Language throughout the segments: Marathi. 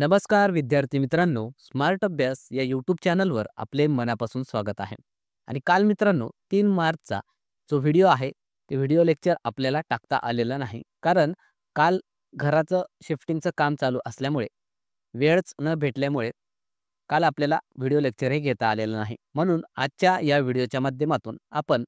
नमस्कार विद्यार्थी मित्रांनो, स्मार्ट अभ्यास या यूट्यूब चॅनलवर आपले मनापासून स्वागत आहे. आणि काल मित्रांनो 3 मार्चचा जो व्हिडिओ आहे ते व्हिडिओ लेक्चर आपल्याला टाकता आलेलं नाही. कारण काल घराचं शिफ्टिंगचं काम चालू असल्यामुळे वेळच न भेटल्यामुळे काल आपल्याला व्हिडिओ लेक्चरही घेता आलेलं नाही. म्हणून आजच्या या व्हिडिओच्या माध्यमातून आपण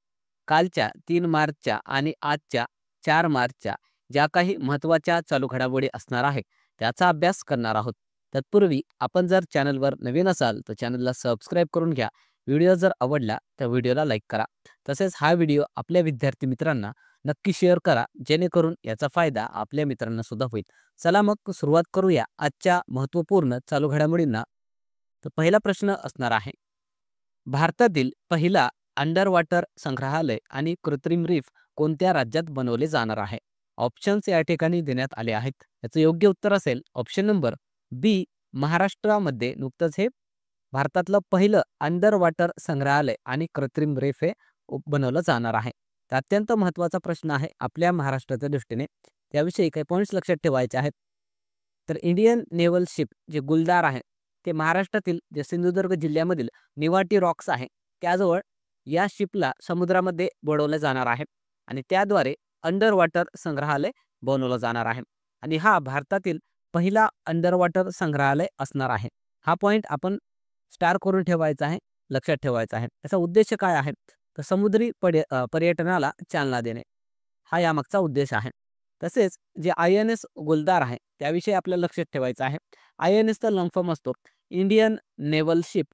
कालच्या 3 मार्चच्या आणि आजच्या 4 मार्चच्या ज्या काही महत्त्वाच्या चालू घडामोडी असणार आहे त्याचा अभ्यास करणार आहोत. तत्पूर्वी आपण जर चॅनलवर नवीन असाल तर चॅनलला सबस्क्राईब करून घ्या. व्हिडिओ जर आवडला तर व्हिडिओला लाईक करा. तसेच हा व्हिडिओ आपल्या विद्यार्थी मित्रांना नक्की शेअर करा, जेणेकरून याचा फायदा आपल्या मित्रांना सुद्धा होईल. चला मग सुरुवात करूया आजच्या महत्त्वपूर्ण चालू घडामोडींना. तर पहिला प्रश्न असणार आहे, भारतातील पहिला अंडर वॉटर संग्रहालय आणि कृत्रिम रीफ कोणत्या राज्यात बनवले जाणार आहे? ऑप्शन्स या ठिकाणी देण्यात आले आहेत. याचं योग्य उत्तर असेल ऑप्शन नंबर बी, महाराष्ट्रामध्ये नुकतंच हे भारतातलं पहिलं अंडर वॉटर संग्रहालय आणि कृत्रिम रीफ हे बनवलं जाणार आहे. तर अत्यंत महत्त्वाचा प्रश्न आहे आपल्या महाराष्ट्राच्या दृष्टीने. त्याविषयी काही पॉईंट्स लक्षात ठेवायचे आहेत. तर इंडियन नेव्हल शिप जे गुलदार आहे ते महाराष्ट्रातील जे सिंधुदुर्ग जिल्ह्यामधील निवाटी रॉक्स आहे त्याजवळ या शिपला समुद्रामध्ये बुडवलं जाणार आहे आणि त्याद्वारे अंडर वॉटर संग्रहालय बनवलं जाणार आहे. आणि हा भारतातील पहिला अंडर वॉटर संग्रहालय असणार आहे. हा पॉईंट आपण स्टार करून ठेवायचा आहे, लक्षात ठेवायचा आहे. त्याचा उद्देश काय आहे? तर समुद्री पर्यटनाला चालना देणे हा यामागचा उद्देश आहे. तसेच जे INS गुलदार आहे त्याविषयी आपल्याला लक्षात ठेवायचं आहे. INS चा लॉंग फॉर्म असतो इंडियन नेव्हल शिप.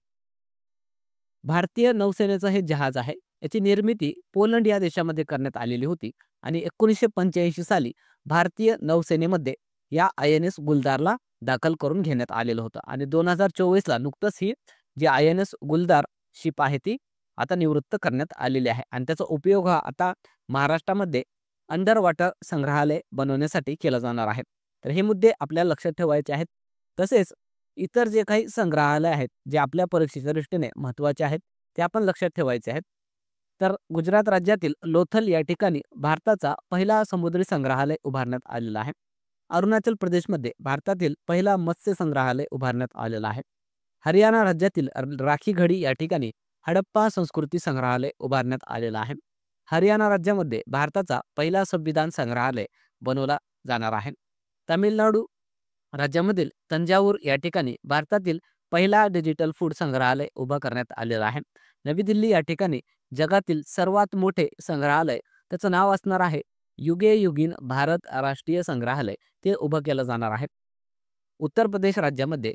भारतीय नौसेनेचं हे जहाज आहे. याची निर्मिती पोलंड या देशामध्ये करण्यात आलेली होती आणि 1985 साली भारतीय नौसेनेमध्ये या INS गुलदारला दाखल करून घेण्यात आलेलं होतं आणि 2024ला नुकतंच ही जी INS गुलदार शिप आहे ती आता निवृत्त करण्यात आलेली आहे आणि त्याचा उपयोग हा आता महाराष्ट्रामध्ये अंडर वॉटर संग्रहालय बनवण्यासाठी केला जाणार आहे. तर हे मुद्दे आपल्याला लक्षात ठेवायचे आहेत. तसेच इतर जे काही संग्रहालय आहेत जे आपल्या परीक्षेच्या दृष्टीने महत्त्वाचे आहेत ते आपण लक्षात ठेवायचे आहेत. तर गुजरात राज्यातील लोथल या ठिकाणी भारताचा पहिला समुद्री संग्रहालय उभारण्यात आलेला आहे. अरुणाचल प्रदेशमध्ये भारतातील पहिला मत्स्य संग्रहालय उभारण्यात आलेला आहे. हरियाणा राज्यातील राखीगढी या ठिकाणी हडप्पा संस्कृती संग्रहालय उभारण्यात आलेला आहे. हरियाणा राज्यामध्ये भारताचा पहिला संविधान संग्रहालय बनवला जाणार आहे. तामिळनाडू राज्यामधील तंजावूर या ठिकाणी भारतातील पहिला डिजिटल फूड संग्रहालय उभा करण्यात आलेला आहे. नवी दिल्ली या ठिकाणी जगातील सर्वात मोठे संग्रहालय, त्याचं नाव असणार आहे युगे युगीन भारत राष्ट्रीय संग्रहालय, ते उभं केलं जाणार आहे. उत्तर प्रदेश राज्यामध्ये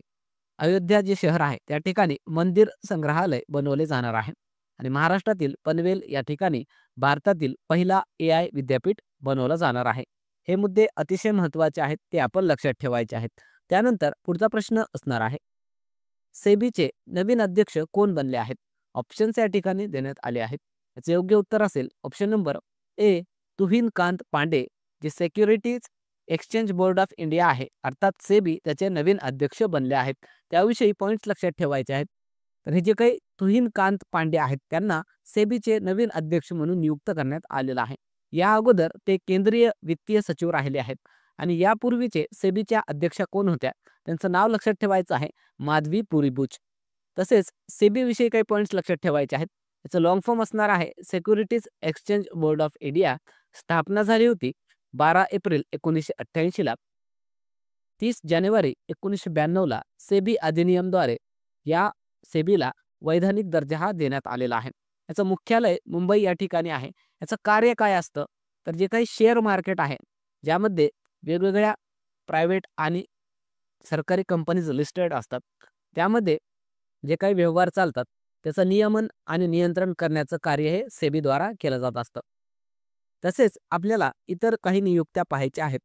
अयोध्या जे शहर आहे त्या ठिकाणी मंदिर संग्रहालय बनवले जाणार आहे आणि महाराष्ट्रातील पनवेल या ठिकाणी भारतातील पहिला AI विद्यापीठ बनवलं जाणार आहे. हे मुद्दे अतिशय महत्त्वाचे आहेत, ते आपण लक्षात ठेवायचे आहेत. त्यानंतर पुढचा प्रश्न असणार आहे, सेबीचे नवीन अध्यक्ष कोण बनले आहेत? ऑप्शन्स या ठिकाणी देण्यात आले आहेत. याचे योग्य उत्तर असेल ऑप्शन नंबर ए, तुहिन कांत पांडे, जे securities exchange board of India आहे अर्थात सेबी त्याचे नवीन अध्यक्ष बनले आहेत. त्याविषयी पॉईंट्स लक्षात ठेवायचे आहेत. तर हे जे काही तुहिन कांत पांडे आहेत त्यांना सेबीचे नवीन अध्यक्ष म्हणून नियुक्त करण्यात आलेलं आहे. या अगोदर ते केंद्रीय वित्तीय सचिव राहिले आहेत आणि यापूर्वीचे सेबीच्या अध्यक्षा कोण होत्या त्यांचं नाव लक्षात ठेवायचं आहे, माधवी पुरीबुच. तसेच सेबीविषयी काही पॉईंट्स लक्षात ठेवायचे आहेत. याचं लॉंग फॉर्म असणार आहे securities exchange board of India. स्थापना झाली होती 12 एप्रिल 1988ला. 30 जानेवारी 1992ला सेबी अधिनियमद्वारे या सेबीला वैधानिक दर्जा हा देण्यात आलेला आहे. याचं मुख्यालय मुंबई या ठिकाणी आहे. याचं कार्य काय असतं तर जे काही शेअर मार्केट आहे ज्यामध्ये वेगवेगळ्या प्रायव्हेट आणि सरकारी कंपनीज लिस्टेड असतात त्यामध्ये जे काही व्यवहार चालतात त्याचं नियमन आणि नियंत्रण करण्याचं कार्य हे सेबीद्वारा केलं जात असतं. तसेच आपल्याला इतर काही नियुक्त्या पाहायच्या आहेत.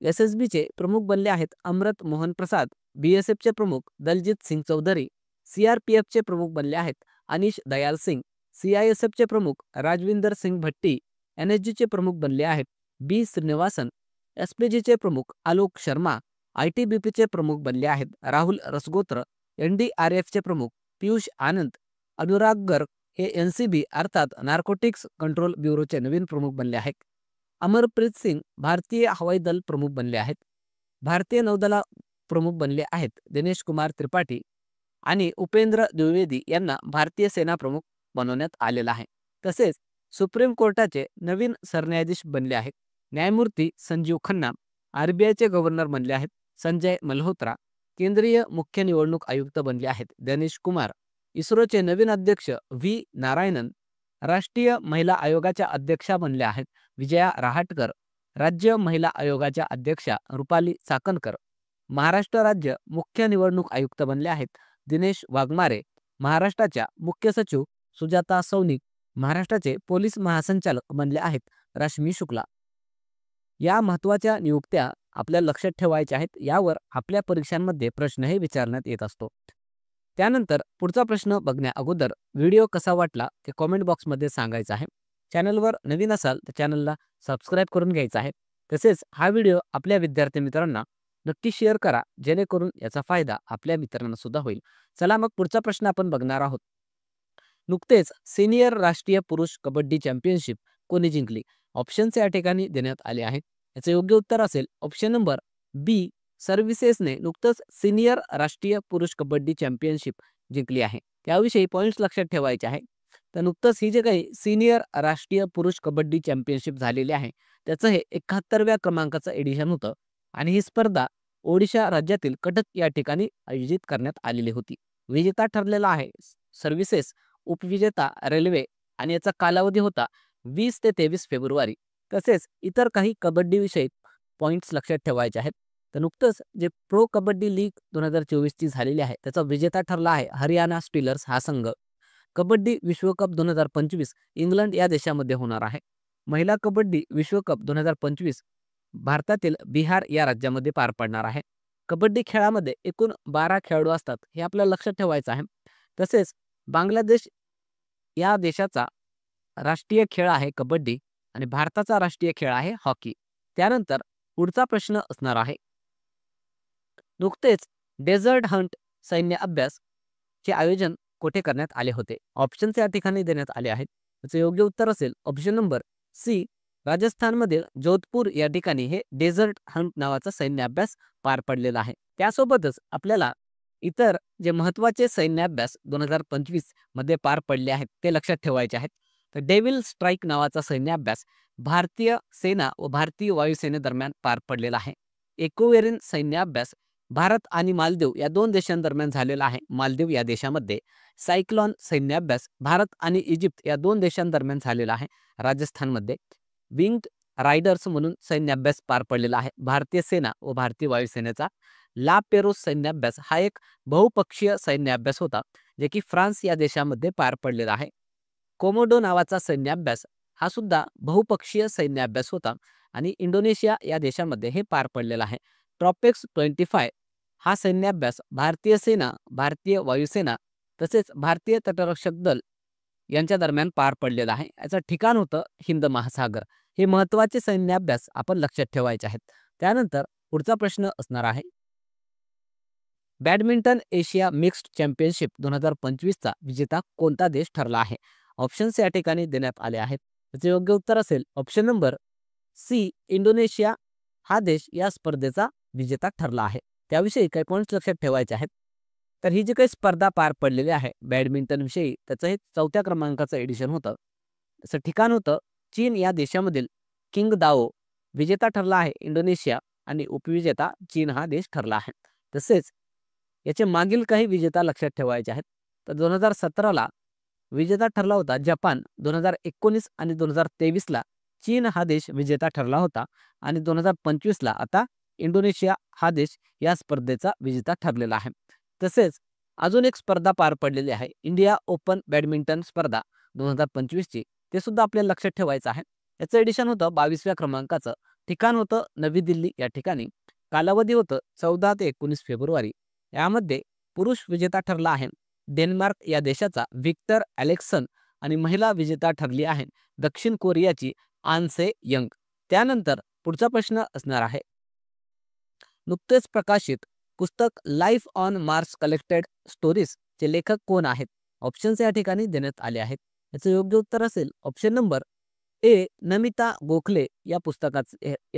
SSBचे प्रमुख बनले आहेत अमृत मोहन प्रसाद, BSFचे प्रमुख दलजीत सिंग चौधरी, CRPFचे प्रमुख बनले आहेत अनिश दयाल सिंग, CISFचे प्रमुख राजविंदर सिंग भट्टी, NSGचे प्रमुख बनले आहेत B श्रीनिवासन, SPGचे प्रमुख आलोक शर्मा, ITBPचे प्रमुख बनले आहेत राहुल रसगोत्र, NDRFचे प्रमुख पियुष आनंद, अनुराग गर्ग हे NCB अर्थात नार्कोटिक्स कंट्रोल ब्युरोचे नवीन प्रमुख बनले आहेत. अमरप्रीत सिंग भारतीय हवाई दल प्रमुख बनले आहेत. भारतीय नौदला प्रमुख बनले आहेत दिनेश कुमार त्रिपाठी आणि उपेंद्र द्विवेदी यांना भारतीय सेना प्रमुख बनवण्यात आलेला आहे. तसेच सुप्रीम कोर्टाचे नवीन सरन्यायाधीश बनले आहेत. न्यायमूर्ती संजीव खन्ना. आरबीआयचे गव्हर्नर बनले आहेत संजय मल्होत्रा. केंद्रीय मुख्य निवडणूक आयुक्त बनले आहेत गणेश कुमार. इस्रोचे नवीन अध्यक्ष व्ही नारायणन. राष्ट्रीय महिला आयोगाच्या अध्यक्षा बनल्या आहेत विजया रहाटकर. राज्य महिला आयोगाच्या अध्यक्षा रुपाली चाकणकर. महाराष्ट्र राज्य मुख्य निवडणूक आयुक्त बनले आहेत दिनेश वाघमारे. महाराष्ट्राच्या मुख्य सचिव सुजाता सौनिक. महाराष्ट्राचे पोलीस महासंचालक बनले आहेत रश्मी शुक्ला. या महत्त्वाच्या नियुक्त्या आपल्या लक्षात ठेवायच्या आहेत. यावर आपल्या परीक्षांमध्ये प्रश्नही विचारण्यात येत असतो. त्यानंतर पुढचा प्रश्न बघण्या अगोदर व्हिडिओ कसा वाटला ते कॉमेंट बॉक्समध्ये सांगायचं आहे. चॅनलवर नवीन असाल तर चॅनलला सबस्क्राईब करून घ्यायचं आहे. तसेच हा व्हिडिओ आपल्या विद्यार्थी मित्रांना नक्की शेअर करा जेणेकरून याचा फायदा आपल्या मित्रांना सुद्धा होईल. चला मग पुढचा प्रश्न आपण बघणार आहोत. नुकतेच सिनियर राष्ट्रीय पुरुष कबड्डी चॅम्पियनशिप कोणी जिंकली? ऑप्शन्स या ठिकाणी देण्यात आले आहेत. याचे योग्य उत्तर असेल ऑप्शन नंबर बी. सर्व्हिसेसने नुकतंच सिनियर राष्ट्रीय पुरुष कबड्डी चॅम्पियनशिप जिंकली आहे. त्याविषयी पॉईंट्स लक्षात ठेवायचे आहे. तर नुकतंच ही जे काही सिनियर राष्ट्रीय पुरुष कबड्डी चॅम्पियनशिप झालेली आहे त्याचं हे 71व्या क्रमांकाचं एडिशन होतं आणि ही स्पर्धा ओडिशा राज्यातील कटक या ठिकाणी आयोजित करण्यात आलेली होती. विजेता ठरलेला आहे सर्व्हिसेस, उपविजेता रेल्वे आणि याचा कालावधी होता 20 ते 23 फेब्रुवारी. तसेच इतर काही कबड्डी विषयी पॉईंट्स लक्षात ठेवायचे आहेत. तर नुकतंच जे प्रो कबड्डी लीग 2024 ची झालेली आहे त्याचा विजेता ठरला आहे हरियाणा स्टीलर्स हा संघ. कबड्डी विश्वकप 2025 इंग्लंड या देशामध्ये होणार आहे. महिला कबड्डी विश्वकप 2025 भारतातील बिहार या राज्यामध्ये पार पडणार आहे. कबड्डी खेळामध्ये एकूण 12 खेळाडू असतात हे आपल्याला लक्षात ठेवायचं आहे. तसेच बांगलादेश या देशाचा राष्ट्रीय खेळ आहे कबड्डी आणि भारताचा राष्ट्रीय खेळ आहे हॉकी. त्यानंतर पुढचा प्रश्न असणार आहे. नुकतेच डेझर्ट हंट सैन्य अभ्यास चे आयोजन कुठे करण्यात आले होते? ऑप्शन्स या ठिकाणी देण्यात आले आहेत. त्याचे योग्य उत्तर असेल ऑप्शन नंबर सी. राजस्थानमधील जोधपूर या ठिकाणी हे डेझर्ट हंट नावाचा सैन्य अभ्यास पार पडलेला आहे. त्यासोबतच आपल्याला इतर जे महत्त्वाचे सैन्य अभ्यास 2025 मध्ये पार पडले आहेत ते लक्षात ठेवायचे आहेत. तर डेव्हिल स्ट्राईक नावाचा सैन्य अभ्यास भारतीय सेना व भारतीय वायुसेनेदरम्यान पार पडलेला आहे. एकोवेरिन सैन्य अभ्यास भारत आणि मालदीव या दोन देशांदरम्यान झालेला आहे. मालदीव या देशामध्ये. सायक्लॉन सैन्य अभ्यास भारत आणि इजिप्त या दोन देशांदरम्यान झालेला आहे राजस्थानमध्ये. विंग्ड रायडर्स म्हणून सैन्य अभ्यास पार पडलेला आहे भारतीय सेना व भारतीय वायुसेनेचा. ला पेरोस सैन्य अभ्यास हा एक बहुपक्षीय सैन्य अभ्यास होता जे की फ्रान्स या देशामध्ये पार पडलेला आहे. कोमोडो नावाचा सैन्य अभ्यास हा सुद्धा बहुपक्षीय सैन्य अभ्यास होता आणि इंडोनेशिया या देशामध्ये हे पार पडलेला आहे. ट्रॉपेक्स 25 हा सैन्य अभ्यास भारतीय सेना, भारतीय वायुसेना तसेच भारतीय तटरक्षक दल यांच्या दरम्यान पार पडलेला आहे. याचं ठिकाण होतं हिंद महासागर. हे महत्त्वाचे सैन्य अभ्यास आपण लक्षात ठेवायचे आहेत. त्यानंतर पुढचा प्रश्न असणार आहे. बॅडमिंटन एशिया मिक्स्ड चॅम्पियनशिप 2025 चा विजेता कोणता देश ठरला आहे? ऑप्शन्स या ठिकाणी देण्यात आले आहेत. त्याचे योग्य उत्तर असेल ऑप्शन नंबर सी. इंडोनेशिया हा देश या स्पर्धेचा विजेता ठरला आहे. त्याविषयी काही पॉईंट्स लक्षात ठेवायचे आहेत. तर ही जी काही स्पर्धा पार पडलेली आहे बॅडमिंटन विषयी त्याचं हे 4थ्या क्रमांकाचं एडिशन होतं. त्याचं ठिकाण होतं चीन या देशामधील किंगदाओ. विजेता ठरला आहे इंडोनेशिया आणि उपविजेता चीन हा देश ठरला आहे. तसेच याचे मागील काही विजेता लक्षात ठेवायचे आहेत. तर 2017ला विजेता ठरला होता जपान. 2019 आणि 2023ला चीन हा देश विजेता ठरला होता आणि 2025ला आता इंडोनेशिया हा देश या स्पर्धेचा विजेता ठरलेला आहे. तसेच अजून एक स्पर्धा पार पडलेली आहे इंडिया ओपन बॅडमिंटन स्पर्धा 2025 ची. ते सुद्धा आपल्याला लक्षात ठेवायचं आहे. याचं एडिशन होतं 22व्या क्रमांकाचं. ठिकाण होतं नवी दिल्ली या ठिकाणी. कालावधी होतं 14 ते 19 फेब्रुवारी. यामध्ये पुरुष विजेता ठरला आहे डेन्मार्क या देशाचा व्हिक्टर ॲलेक्सन आणि महिला विजेता ठरली आहे दक्षिण कोरियाची आनसे यंग. त्यानंतर पुढचा प्रश्न असणार आहे. नुकतेच प्रकाशित पुस्तक life on Mars collected stories चे लेखक कोण आहेत? ऑप्शन्स या ठिकाणी देण्यात आले आहेत. याचं योग्य उत्तर असेल option number A. Namita Gokhale या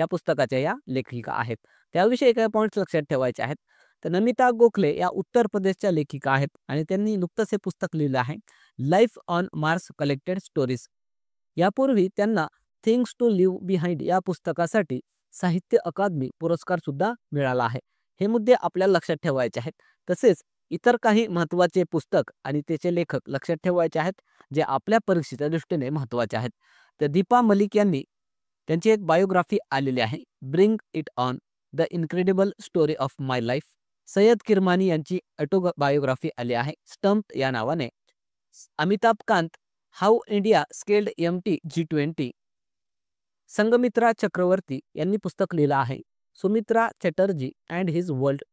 पुस्तकाच्या या लेखिका आहेत. त्याविषयी काही पॉईंट्स लक्षात ठेवायचे आहेत. तर नमिता गोखले या उत्तर प्रदेशच्या लेखिका आहेत आणि त्यांनी नुकतंच हे पुस्तक लिहिलं आहे, life on Mars collected stories. यापूर्वी त्यांना थिंग्स टू लिव्ह बिहाइंड या पुस्तकासाठी साहित्य अकादमी पुरस्कार सुद्धा मिळाला आहे. हे मुद्दे आपल्याला लक्षात ठेवायचे आहेत. तसेच इतर काही महत्त्वाचे पुस्तक आणि त्याचे लेखक लक्षात ठेवायचे आहेत, जे आपल्या परीक्षेच्या दृष्टीने महत्त्वाचे आहेत. तर दीपा मलिक यांनी त्यांची एक बायोग्राफी आलेली आहे, bring it on, the incredible story of my life. Syed Kirmani यांची ऑटोबायोग्राफी आली आहे, स्टम्प्ड या नावाने. Amitabh Kant, how India scaled MT-G20. Sanghamitra Chakraborty यांनी पुस्तक लिहिलं आहे, Sumitra Chatterjee and his world.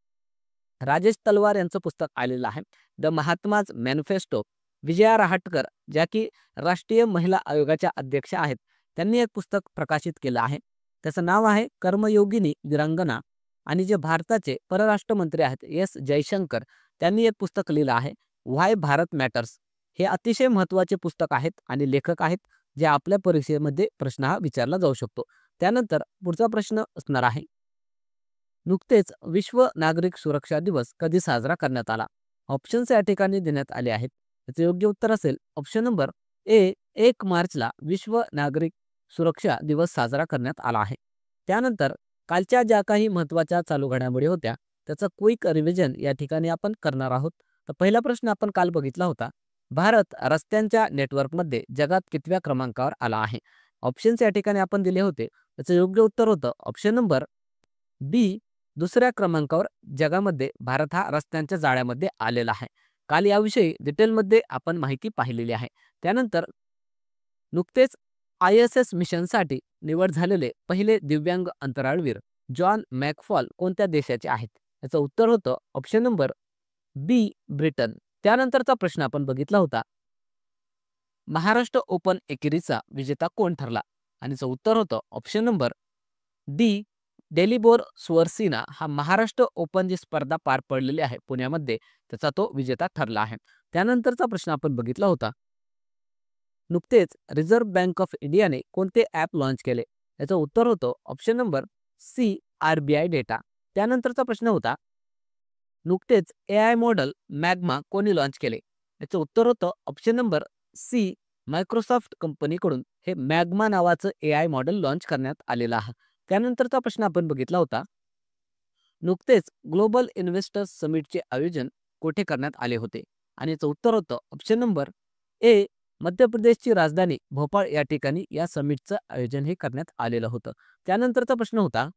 Rajesh Talwar यांचं पुस्तक आलेलं आहे, द महात्माज मॅनिफेस्टो. विजया रहाटकर, ज्या की राष्ट्रीय महिला आयोगाच्या अध्यक्ष आहेत, त्यांनी एक पुस्तक प्रकाशित केलं आहे. त्याचं नाव आहे कर्मयोगिनी वीरांगना. आणि जे भारताचे परराष्ट्र मंत्री आहेत एस जयशंकर, त्यांनी एक पुस्तक लिहिलं आहे, व्हाय भारत मॅटर्स. हे अतिशय महत्त्वाचे पुस्तक आहेत आणि लेखक आहेत, जे आपल्या परीक्षेमध्ये प्रश्न हा विचारला जाऊ शकतो. त्यानंतर पुढचा प्रश्न असणार आहे, नुकतेच विश्व नागरिक सुरक्षा दिवस कधी साजरा करण्यात आला? ऑप्शन्स या ठिकाणी देण्यात आले आहेत. त्याचे योग्य उत्तर असेल ऑप्शन नंबर ए, 1 मार्चला विश्व नागरिक सुरक्षा दिवस साजरा करण्यात आला आहे. त्यानंतर कालच्या ज्या काही महत्त्वाच्या चालू घडामोडी होत्या, त्याचं क्विक रिव्हिजन या ठिकाणी आपण करणार आहोत. तर पहिला प्रश्न आपण काल बघितला होता, भारत रस्त्यांच्या नेटवर्कमध्ये जगात कितव्या क्रमांकावर आला आहे? ऑप्शन्स या ठिकाणी आपण दिले होते. त्याचं योग्य उत्तर होतं ऑप्शन नंबर बी, दुसऱ्या क्रमांकावर जगामध्ये भारत हा रस्त्यांच्या जाळ्यामध्ये आलेला आहे. काल याविषयी डिटेलमध्ये आपण माहिती पाहिलेली आहे. त्यानंतर नुकतेच ISS मिशनसाठी निवड झालेले पहिले दिव्यांग अंतराळवीर जॉन मॅकफॉल कोणत्या देशाचे आहेत? याचं उत्तर होतं ऑप्शन नंबर बी, ब्रिटन. त्यानंतरचा प्रश्न आपण बघितला होता, महाराष्ट्र ओपन एकेरीचा विजेता कोण ठरला? आणि याचं उत्तर होतं ऑप्शन नंबर डी, डेलिबोर स्वरसिना. हा महाराष्ट्र ओपन जी स्पर्धा पार पडलेली आहे पुण्यामध्ये, त्याचा तो विजेता ठरला आहे. त्यानंतरचा प्रश्न आपण बघितला होता, नुकतेच रिझर्व्ह बँक ऑफ इंडियाने कोणते ॲप लॉन्च केले? याचं उत्तर होतं option number C, RBI data. त्यानंतरचा प्रश्न होता, नुकतेच AI मॉडेल मॅग्मा कोणी लॉन्च केले? याचं उत्तर होतं ऑप्शन नंबर सी, मायक्रोसॉफ्ट कंपनीकडून हे मॅग्मा नावाचं AI मॉडेल लॉन्च करण्यात आलेलं आहे. त्यानंतरचा प्रश्न आपण बघितला होता, नुकतेच ग्लोबल इन्व्हेस्टर्स समिटचे आयोजन कोठे करण्यात आले होते? आणि याचं उत्तर होतं ऑप्शन नंबर ए, मध्य प्रदेशची राजधानी भोपाळ या ठिकाणी या समिटचं आयोजन हे करण्यात आलेलं होतं. त्यानंतरचा प्रश्न होता,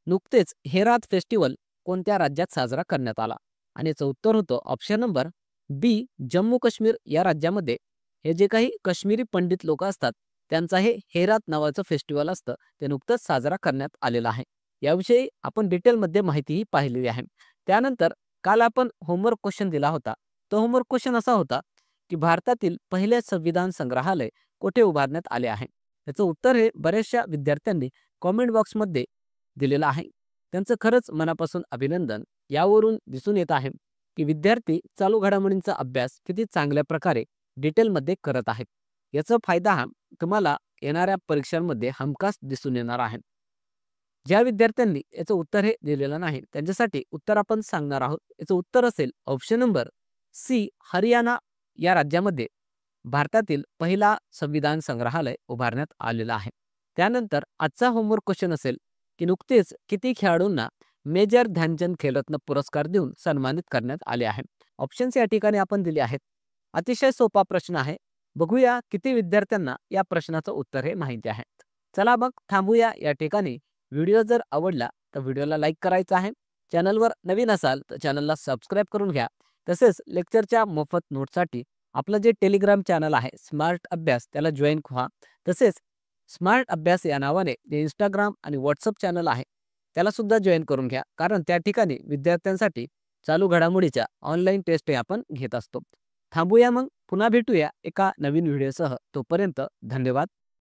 नुकतेच हेरात फेस्टिवल कोणत्या राज्यात साजरा करण्यात आला? आणि याचं उत्तर होतं ऑप्शन नंबर बी, जम्मू काश्मीर या राज्यामध्ये. हे जे काही काश्मीरी पंडित लोक असतात, त्यांचा हे हेरात नावाचं फेस्टिवल असतं, ते नुकतंच साजरा करण्यात आलेलं आहे. याविषयी आपण डिटेलमध्ये माहितीही पाहिलेली आहे. त्यानंतर काल आपण होमवर्क क्वेश्चन दिला होता. तो होमवर्क क्वेश्चन असा होता की भारतातील पहिले संविधान संग्रहालय कोठे उभारण्यात आले आहे? याचं उत्तर हे बऱ्याचशा विद्यार्थ्यांनी कॉमेंट बॉक्समध्ये दिलेलं आहे. त्यांचं खरंच मनापासून अभिनंदन. यावरून दिसून येत आहे की विद्यार्थी चालू घडामोडींचा अभ्यास किती चांगल्या प्रकारे डिटेलमध्ये करत आहेत. याचा फायदा हा तुम्हाला येणाऱ्या परीक्षांमध्ये हमखास दिसून येणार आहे. ज्या विद्यार्थ्यांनी याचं उत्तर हे दिलेलं नाही, त्यांच्यासाठी उत्तर आपण सांगणार आहोत. याचं उत्तर असेल ऑप्शन नंबर सी, हरियाणा या राज्यामध्ये भारतातील पहिला संविधान संग्रहालय उभारण्यात आलेला आहे. त्यानंतर आजचा होमवर्क क्वेश्चन असेल की नुकतेच किती खेळाडूंना मेजर ध्यानचंद खेलरत्न पुरस्कार देऊन सन्मानित करण्यात आले आहे? ऑप्शन्स या ठिकाणी आपण दिले आहेत. अतिशय सोपा प्रश्न आहे. बघूया किती विद्यार्थ्यांना या प्रश्नाचं उत्तर हे माहिती आहे. चला मग थांबूया या ठिकाणी. व्हिडिओ जर आवडला तर व्हिडिओला लाईक करायचं आहे. चॅनलवर नवीन असाल तर चॅनलला सबस्क्राईब करून घ्या. तसेच लेक्चरच्या मोफत नोटसाठी आपलं जे टेलिग्राम चॅनल आहे स्मार्ट अभ्यास, त्याला जॉईन व्हा. तसेच स्मार्ट अभ्यास या नावाने जे इंस्टाग्राम आणि व्हॉट्सअप चॅनल आहे, त्याला सुद्धा जॉईन करून घ्या. कारण त्या ठिकाणी विद्यार्थ्यांसाठी चालू घडामोडीच्या ऑनलाईन टेस्ट आपण घेत असतो. थांबूया मग, पुन्हा भेटूया एका नवीन व्हिडिओसह. तोपर्यंत धन्यवाद.